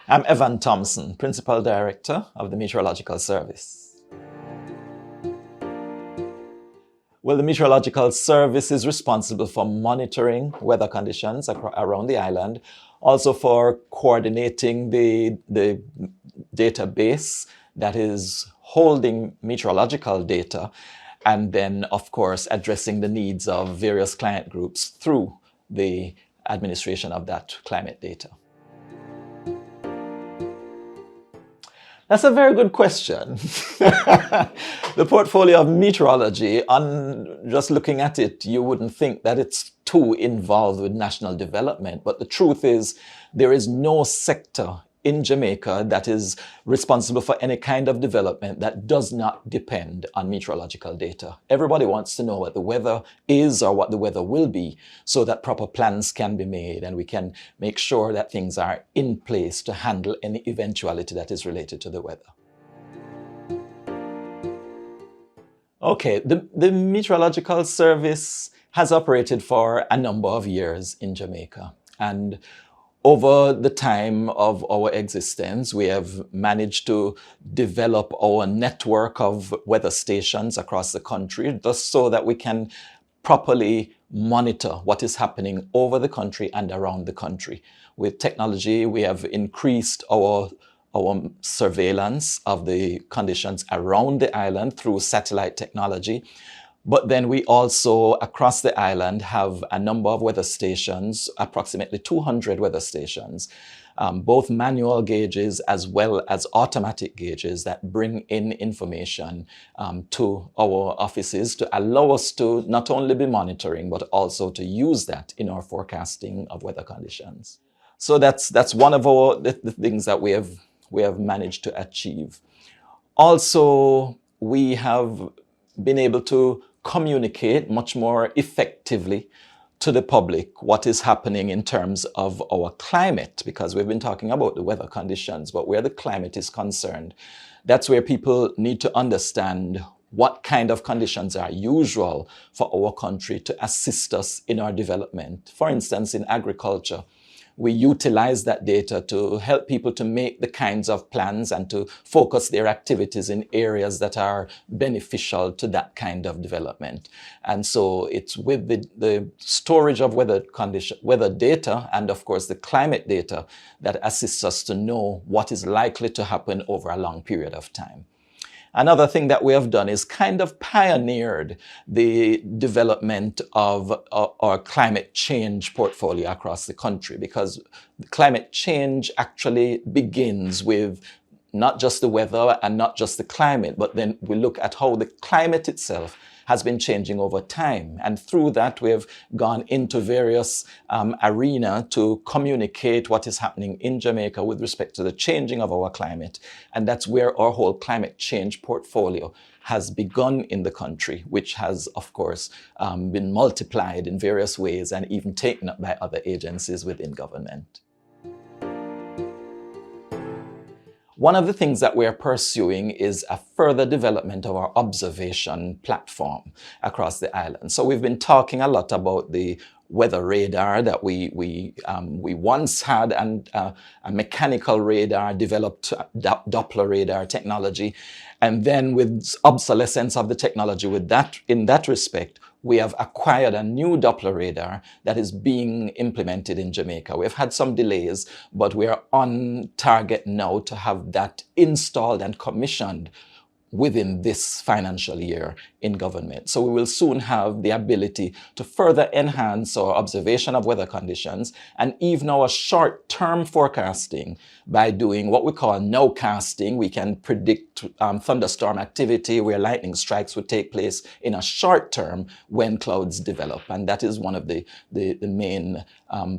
I'm Evan Thompson, Principal Director of the Meteorological Service. Well, the Meteorological Service is responsible for monitoring weather conditions around the island, also for coordinating the database that is holding meteorological data, and then, of course, addressing the needs of various client groups through the administration of that climate data. That's a very good question. The portfolio of meteorology, on just looking at it, you wouldn't think that it's too involved with national development. But the truth is, there is no sector in Jamaica that is responsible for any kind of development that does not depend on meteorological data. Everybody wants to know what the weather is or what the weather will be so that proper plans can be made and we can make sure that things are in place to handle any eventuality that is related to the weather. Okay, the Meteorological Service has operated for a number of years in Jamaica, and over the time of our existence, we have managed to develop our network of weather stations across the country, just so that we can properly monitor what is happening over the country and around the country. With technology, we have increased our surveillance of the conditions around the island through satellite technology. But then we also, across the island, have a number of weather stations, approximately 200 weather stations, both manual gauges as well as automatic gauges that bring in information to our offices to allow us to not only be monitoring, but also to use that in our forecasting of weather conditions. So that's one of the things that we have managed to achieve. Also, we have been able to communicate much more effectively to the public what is happening in terms of our climate, because we've been talking about the weather conditions, but where the climate is concerned, that's where people need to understand what kind of conditions are usual for our country to assist us in our development. For instance, in agriculture, we utilize that data to help people to make the kinds of plans and to focus their activities in areas that are beneficial to that kind of development. And so it's with the storage of weather data and, of course, the climate data that assists us to know what is likely to happen over a long period of time. Another thing that we have done is kind of pioneered the development of our climate change portfolio across the country, because climate change actually begins with not just the weather and not just the climate, but then we look at how the climate itself has been changing over time. And through that, we have gone into various arenas to communicate what is happening in Jamaica with respect to the changing of our climate. And that's where our whole climate change portfolio has begun in the country, which has, of course, been multiplied in various ways and even taken up by other agencies within government. One of the things that we are pursuing is a further development of our observation platform across the island. So we've been talking a lot about the weather radar that we once had, and a mechanical radar developed, Doppler radar technology. And then with obsolescence of the technology in that respect, we have acquired a new Doppler radar that is being implemented in Jamaica. We've had some delays, but we are on target now to have that installed and commissioned within this financial year in government. So we will soon have the ability to further enhance our observation of weather conditions and even our short-term forecasting by doing what we call nowcasting. We can predict thunderstorm activity where lightning strikes would take place in a short term when clouds develop. And that is one of the main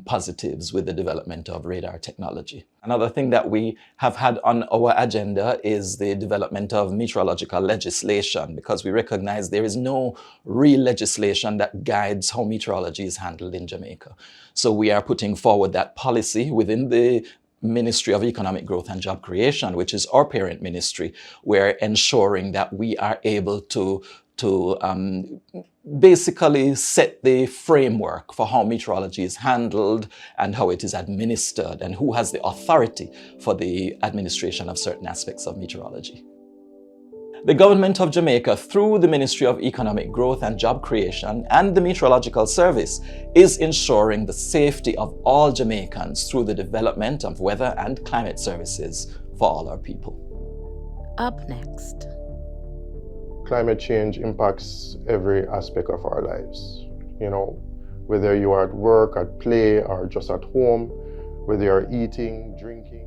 positives with the development of radar technology. Another thing that we have had on our agenda is the development of meteorological legislation, because we recognize there is no real legislation that guides how meteorology is handled in Jamaica. So we are putting forward that policy within the Ministry of Economic Growth and Job Creation, which is our parent ministry. We're ensuring that we are able to to basically set the framework for how meteorology is handled and how it is administered and who has the authority for the administration of certain aspects of meteorology. The government of Jamaica, through the Ministry of Economic Growth and Job Creation and the Meteorological Service, is ensuring the safety of all Jamaicans through the development of weather and climate services for all our people. Up next. Climate change impacts every aspect of our lives. You know, whether you are at work, at play, or just at home, whether you're eating, drinking.